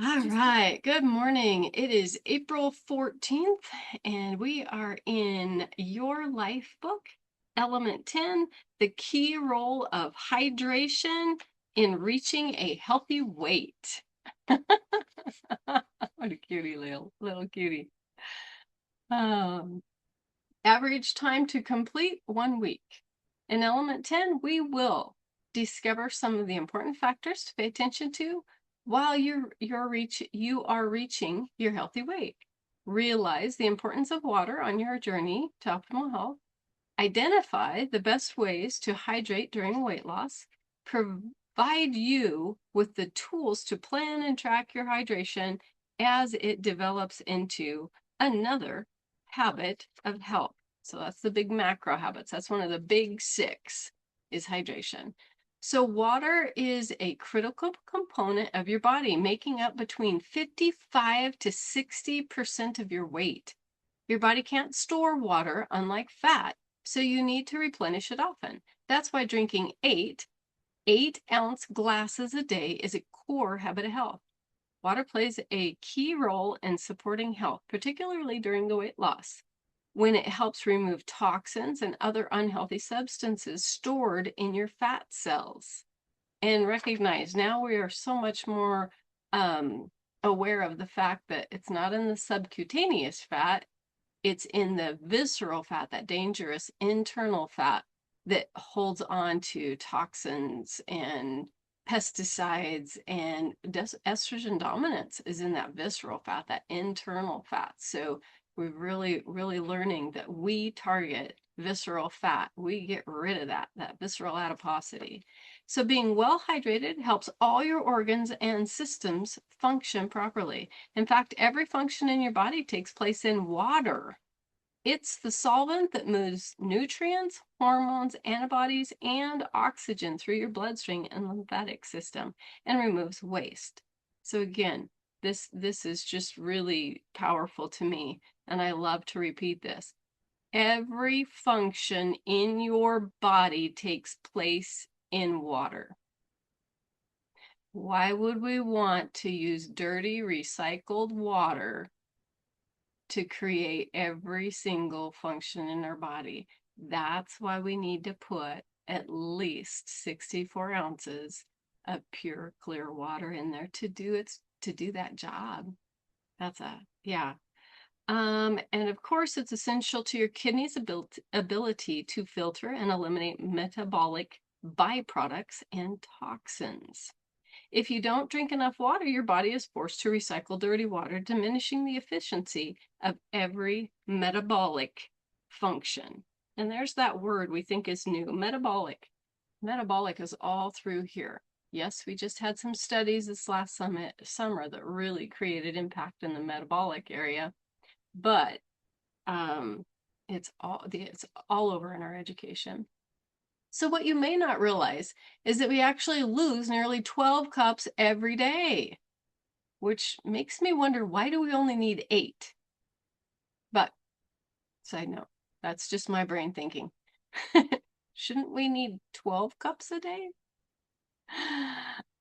All right, good morning. It is April 14th, and we are in Your Lifebook, Element 10, the key role of hydration in reaching a healthy weight. What a cutie little cutie. Um, Average time to complete 1 week. In Element 10, we will discover some of the important factors to pay attention to while you are reaching your healthy weight. Realize the importance of water on your journey to optimal health. Identify the best ways to hydrate during weight loss. Provide you with the tools to plan and track your hydration as it develops into another habit of health. So that's the big macro habits. That's one of the big six is hydration. So water is a critical component of your body, making up between 55 to 60% of your weight. Your body can't store water, unlike fat, so you need to replenish it often. That's why drinking 8-ounce glasses a day is a core habit of health. Water plays a key role in supporting health, particularly during the weight loss, when it helps remove toxins and other unhealthy substances stored in your fat cells. And recognize now we are so much more aware of the fact that it's not in the subcutaneous fat, it's in the visceral fat, that dangerous internal fat that holds on to toxins and pesticides, and estrogen dominance is in that visceral fat, that internal fat. So we're really learning that we target visceral fat. We get rid of that visceral adiposity. So being well hydrated helps all your organs and systems function properly. In fact, every function in your body takes place in water. It's the solvent that moves nutrients, hormones, antibodies, and oxygen through your bloodstream and lymphatic system and removes waste. So again, this is just really powerful to me, and I love to repeat this. Every function in your body takes place in water. Why would we want to use dirty, recycled water to create every single function in our body? That's why we need to put at least 64 ounces of pure, clear water in there to do that job. Yeah. And of course, it's essential to your kidneys' ability to filter and eliminate metabolic byproducts and toxins. If you don't drink enough water, your body is forced to recycle dirty water, diminishing the efficiency of every metabolic function. And there's that word we think is new, metabolic. Metabolic is all through here. Yes, we just had some studies this last summer that really created impact in the metabolic area, but it's all over in our education. So what you may not realize is that we actually lose nearly 12 cups every day, which makes me wonder, why do we only need 8? But side note, that's just my brain thinking. Shouldn't we need 12 cups a day?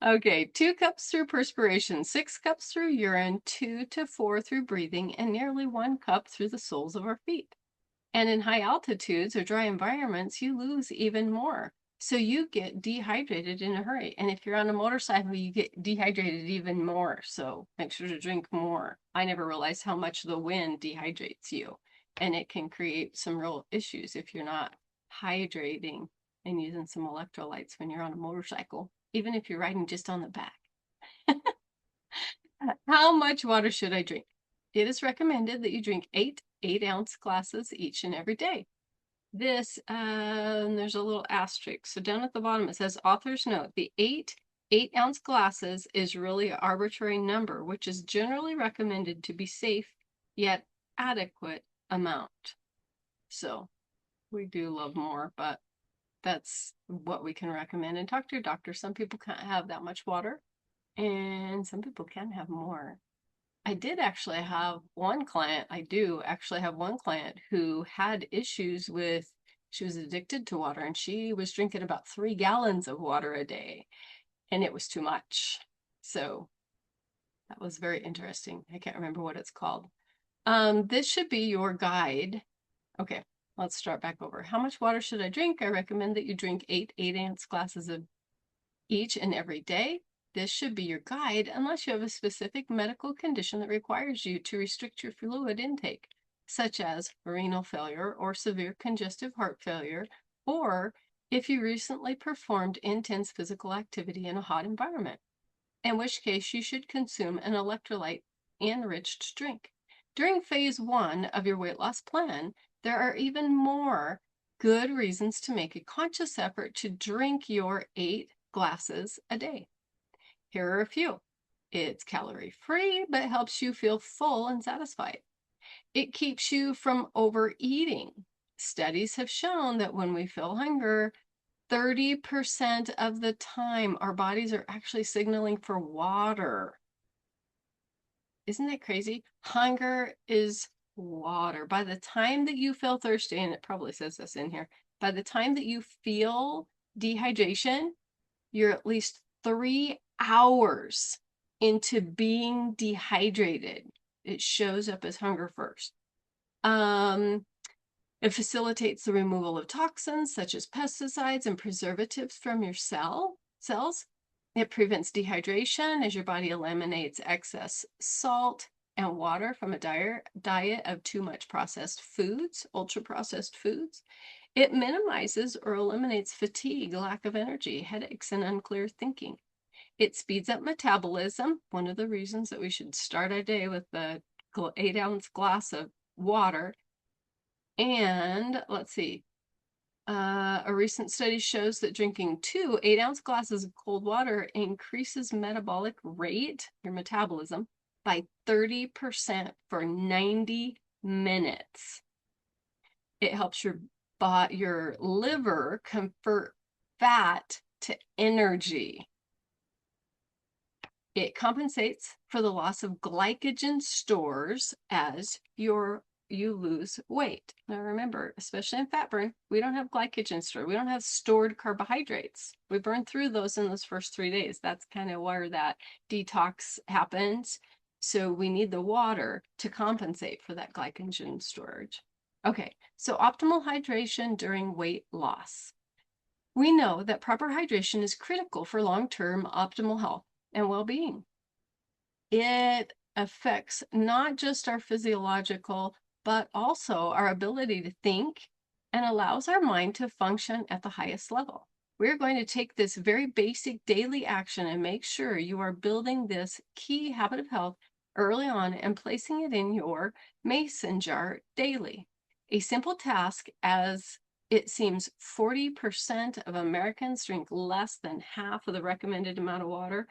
Okay, 2 cups through perspiration, 6 cups through urine, 2 to 4 through breathing, and nearly 1 cup through the soles of our feet. And in high altitudes or dry environments, you lose even more. So you get dehydrated in a hurry. And if you're on a motorcycle, you get dehydrated even more. So make sure to drink more. I never realized how much the wind dehydrates you. And it can create some real issues if you're not hydrating and using some electrolytes when you're on a motorcycle, even if you're riding just on the back. How much water should I drink? It is recommended that you drink 8-ounce glasses each and every day. This, there's a little asterisk. So down at the bottom, it says author's note, the 8-ounce glasses is really an arbitrary number, which is generally recommended to be safe, yet adequate amount. So we do love more, but that's what we can recommend. And talk to your doctor. Some people can't have that much water, and some people can have more. I do actually have one client who had issues with, she was addicted to water, and she was drinking about 3 gallons of water a day, and it was too much. So That was very interesting. I can't remember what it's called. This should be your guide. Okay, let's start back over. How much water should I drink? I recommend that you drink 8 glasses of each and every day. This should be your guide unless you have a specific medical condition that requires you to restrict your fluid intake, such as renal failure or severe congestive heart failure, or if you recently performed intense physical activity in a hot environment, in which case you should consume an electrolyte enriched drink. During phase 1 of your weight loss plan, there are even more good reasons to make a conscious effort to drink your 8 glasses a day. Here are a few. It's calorie free, but helps you feel full and satisfied. It keeps you from overeating. Studies have shown that when we feel hunger, 30% of the time our bodies are actually signaling for water. Isn't that crazy? Hunger is water. By the time that you feel thirsty, and it probably says this in here, by the time that you feel dehydration, you're at least 3 hours into being dehydrated. It shows up as hunger first. It facilitates the removal of toxins such as pesticides and preservatives from your cells. It prevents dehydration as your body eliminates excess salt and water from a diet of too much processed foods, ultra-processed foods. It minimizes or eliminates fatigue, lack of energy, headaches, and unclear thinking. It speeds up metabolism, one of the reasons that we should start our day with the 8-ounce glass of water. And let's see, a recent study shows that drinking 2 8-ounce glasses of cold water increases metabolic rate, your metabolism, by 30% for 90 minutes. It helps your liver convert fat to energy. It compensates for the loss of glycogen stores as you lose weight. Now remember, especially in fat burn, we don't have glycogen store. We don't have stored carbohydrates. We burn through those in those first 3 days. That's kind of where that detox happens. So we need the water to compensate for that glycogen storage. Okay, so optimal hydration during weight loss. We know that proper hydration is critical for long-term optimal health and well-being. It affects not just our physiological, but also our ability to think and allows our mind to function at the highest level. We're going to take this very basic daily action and make sure you are building this key habit of health early on and placing it in your mason jar daily. A simple task, as it seems 40% of Americans drink less than half of the recommended amount of water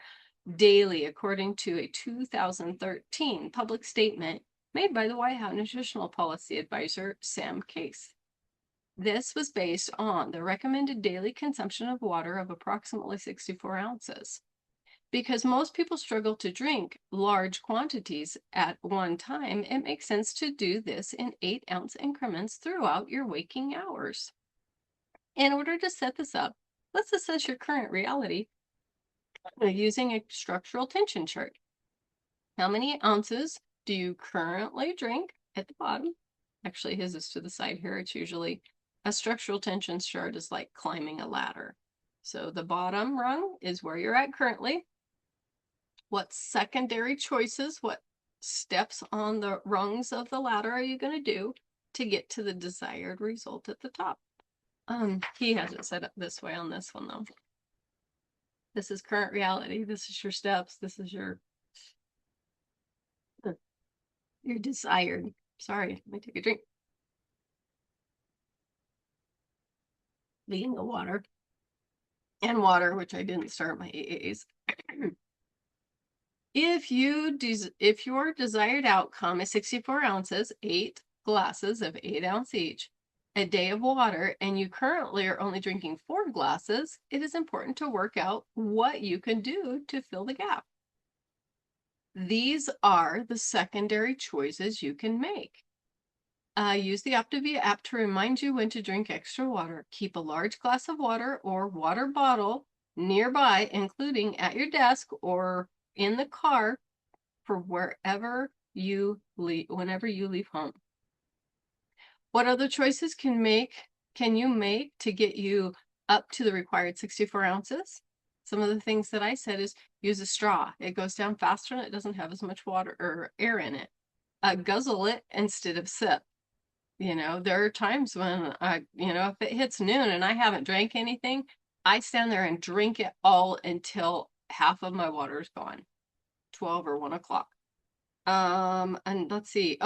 daily, according to a 2013 public statement made by the White House Nutritional Policy Advisor, Sam Case. This was based on the recommended daily consumption of water of approximately 64 ounces. Because most people struggle to drink large quantities at one time, it makes sense to do this in 8-ounce increments throughout your waking hours. In order to set this up, let's assess your current reality using a structural tension chart. How many ounces do you currently drink at the bottom? Actually, his is to the side here. It's usually a structural tension chart is like climbing a ladder. So the bottom rung is where you're at currently. What secondary choices, what steps on the rungs of the ladder are you going to do to get to the desired result at the top? He has it set up this way on this one though. This is current reality. This is your steps. This is your desired. Sorry, let me take a drink. Being the water and water, which I didn't start my AAs. If your desired outcome is 64 ounces, 8 glasses of 8-ounce each, a day of water, and you currently are only drinking 4 glasses, it is important to work out what you can do to fill the gap. These are the secondary choices you can make. Use the Optavia app to remind you when to drink extra water. Keep a large glass of water or water bottle nearby, including at your desk or in the car, for wherever you leave, whenever you leave home. What other choices can you make to get you up to the required 64 ounces? Some of the things that I said is use a straw. It goes down faster and it doesn't have as much water or air in it. Guzzle it instead of sip. There are times when if it hits noon and I haven't drank anything, I stand there and drink it all until half of my water is gone. 12 or 1 o'clock. And let's see.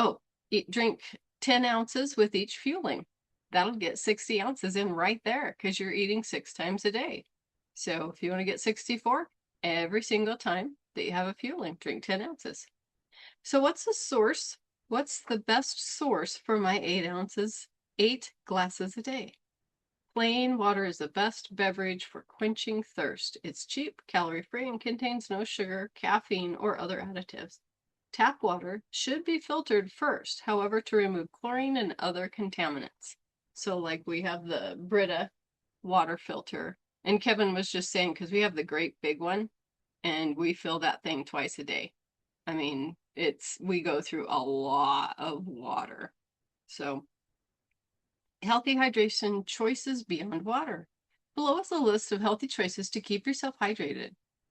Drink 10 ounces with each fueling. That'll get 60 ounces in right there because you're eating 6 times a day. So if you want to get 64, every single time that you have a fueling, drink 10 ounces. So what's the source? What's the best source for my 8 glasses a day? Plain water is the best beverage for quenching thirst. It's cheap, calorie-free, and contains no sugar, caffeine, or other additives. Tap water should be filtered first, however, to remove chlorine and other contaminants. So like we have the Brita water filter. And Kevin was just saying, because we have the great big one, and we fill that thing twice a day. I mean, we go through a lot of water. So healthy hydration choices beyond water. Below is a list of healthy choices to keep yourself hydrated.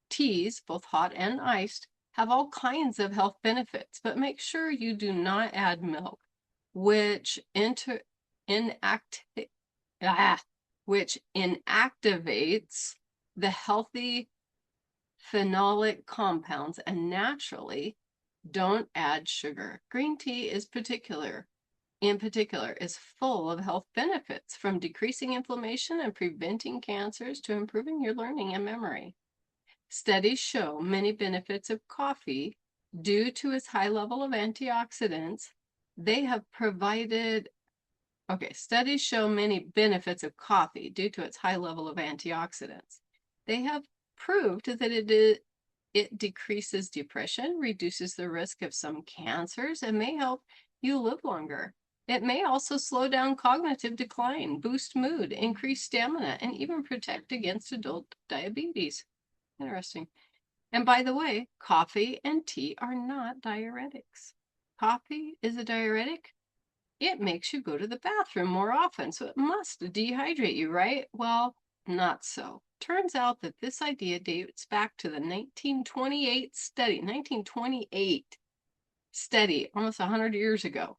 Teas, both hot and iced, have all kinds of health benefits, but make sure you do not add milk, which inactivates the healthy phenolic compounds, and naturally don't add sugar. Green tea in particular is full of health benefits, from decreasing inflammation and preventing cancers to improving your learning and memory. Studies show many benefits of coffee due to its high level of antioxidants. Studies show many benefits of coffee due to its high level of antioxidants. They have proved that it decreases depression, reduces the risk of some cancers, and may help you live longer. It may also slow down cognitive decline, boost mood, increase stamina, and even protect against adult diabetes. Interesting. And by the way, coffee and tea are not diuretics. Coffee is a diuretic. It makes you go to the bathroom more often, so it must dehydrate you, right? Well, not so. Turns out that this idea dates back to the 1928 study, almost 100 years ago.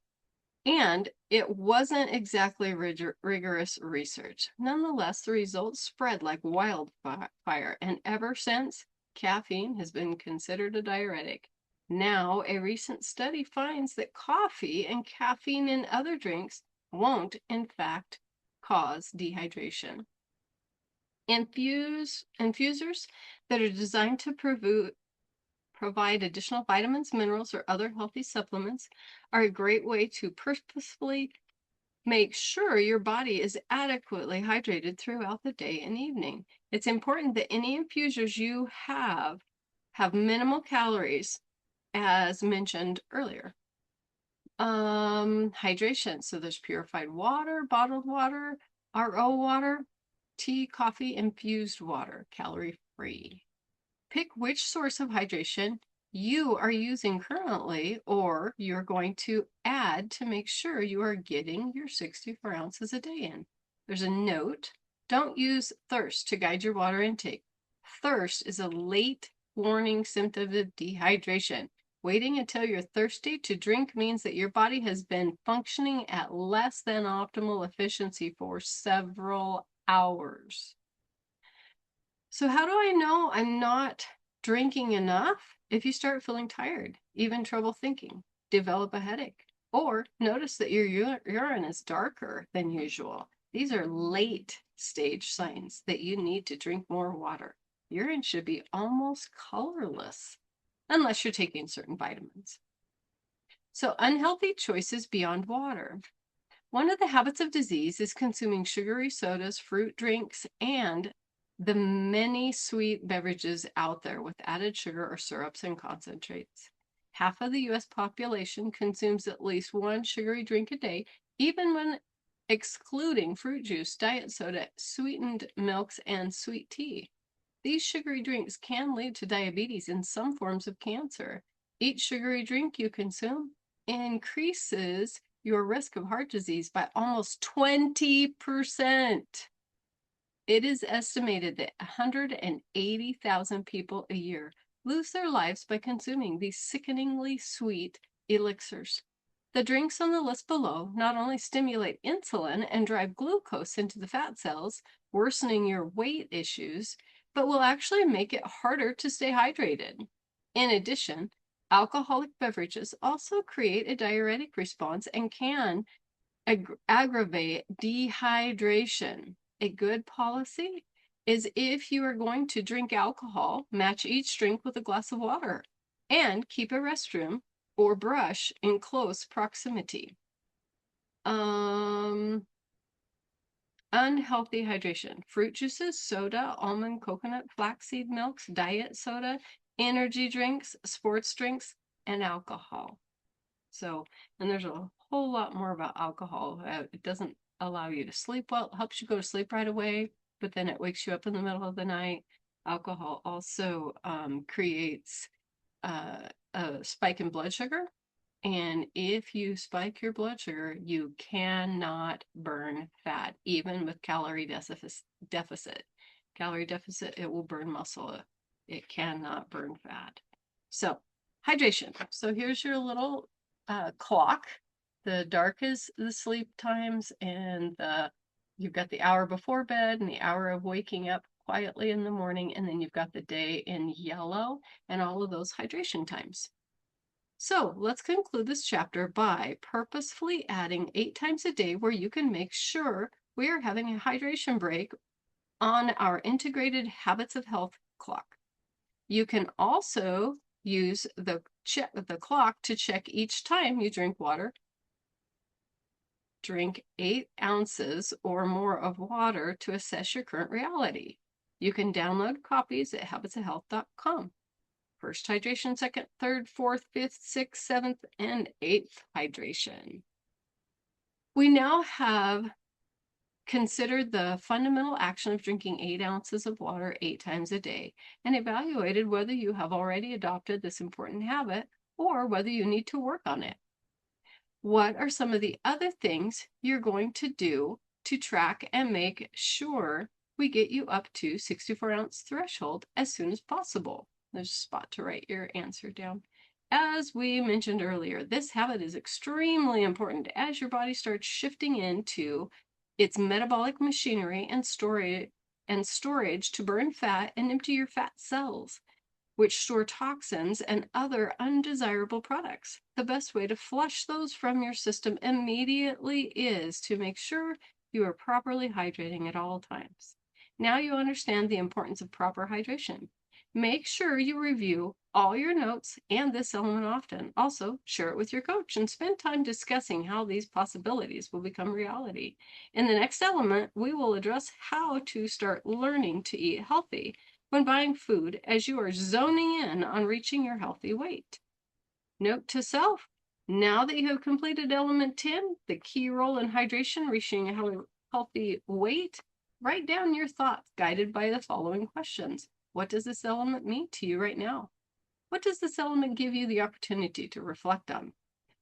And it wasn't exactly rigorous research. Nonetheless, the results spread like wildfire, and ever since, caffeine has been considered a diuretic. Now, a recent study finds that coffee and caffeine in other drinks won't, in fact, cause dehydration. Infusers that are designed to provide additional vitamins, minerals, or other healthy supplements are a great way to purposefully make sure your body is adequately hydrated throughout the day and evening. It's important that any infusers you have minimal calories, as mentioned earlier. Hydration. So there's purified water, bottled water, RO water, tea, coffee, infused water, calorie-free. Pick which source of hydration you are using currently or you're going to add to make sure you are getting your 64 ounces a day in. There's a note. Don't use thirst to guide your water intake. Thirst is a late warning symptom of dehydration. Waiting until you're thirsty to drink means that your body has been functioning at less than optimal efficiency for several hours. So how do I know I'm not drinking enough? If you start feeling tired, even trouble thinking, develop a headache, or notice that your urine is darker than usual. These are late stage signs that you need to drink more water. Urine should be almost colorless unless you're taking certain vitamins. So unhealthy choices beyond water. One of the habits of disease is consuming sugary sodas, fruit drinks, and the many sweet beverages out there with added sugar or syrups and concentrates. Half of the U.S. population consumes at least one sugary drink a day, even when excluding fruit juice, diet soda, sweetened milks, and sweet tea. These sugary drinks can lead to diabetes and some forms of cancer. Each sugary drink you consume increases your risk of heart disease by almost 20%. It is estimated that 180,000 people a year lose their lives by consuming these sickeningly sweet elixirs. The drinks on the list below not only stimulate insulin and drive glucose into the fat cells, worsening your weight issues, but will actually make it harder to stay hydrated. In addition, alcoholic beverages also create a diuretic response and can aggravate dehydration. A good policy is if you are going to drink alcohol, match each drink with a glass of water and keep a restroom or brush in close proximity. Unhealthy hydration. Fruit juices, soda, almond, coconut, flaxseed milks, diet soda, energy drinks, sports drinks, and alcohol. So, and there's a whole lot more about alcohol. It doesn't allow you to sleep well. It helps you go to sleep right away, but then it wakes you up in the middle of the night. Alcohol also creates a spike in blood sugar. And if you spike your blood sugar, you cannot burn fat, even with calorie deficit. Calorie deficit, it will burn muscle. It cannot burn fat. So, hydration. So here's your little clock. The dark is the sleep times, and you've got the hour before bed and the hour of waking up quietly in the morning, and then you've got the day in yellow and all of those hydration times. So let's conclude this chapter by purposefully adding 8 times a day where you can make sure we are having a hydration break on our integrated habits of health clock. You can also use the clock to check each time you drink water. Drink 8 ounces or more of water to assess your current reality. You can download copies at habitsofhealth.com. First hydration, second, third, fourth, fifth, sixth, seventh, and eighth hydration. We now have considered the fundamental action of drinking 8 ounces of water 8 times a day and evaluated whether you have already adopted this important habit or whether you need to work on it. What are some of the other things you're going to do to track and make sure we get you up to 64-ounce threshold as soon as possible? There's a spot to write your answer down. As we mentioned earlier, this habit is extremely important as your body starts shifting into its metabolic machinery and storage to burn fat and empty your fat cells, which store toxins and other undesirable products. The best way to flush those from your system immediately is to make sure you are properly hydrating at all times. Now you understand the importance of proper hydration. Make sure you review all your notes and this element often. Also, share it with your coach and spend time discussing how these possibilities will become reality. In the next element, we will address how to start learning to eat healthy when buying food as you are zoning in on reaching your healthy weight. Note to self, now that you have completed element 10, the key role in hydration, reaching a healthy weight, write down your thoughts guided by the following questions. What does this element mean to you right now? What does this element give you the opportunity to reflect on?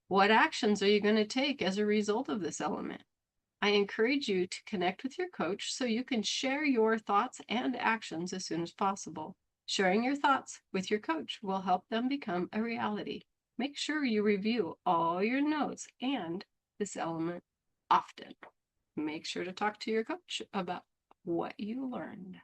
What actions are you going to take as a result of this element? I encourage you to connect with your coach so you can share your thoughts and actions as soon as possible. Sharing your thoughts with your coach will help them become a reality. Make sure you review all your notes and this element often. Make sure to talk to your coach about what you learned.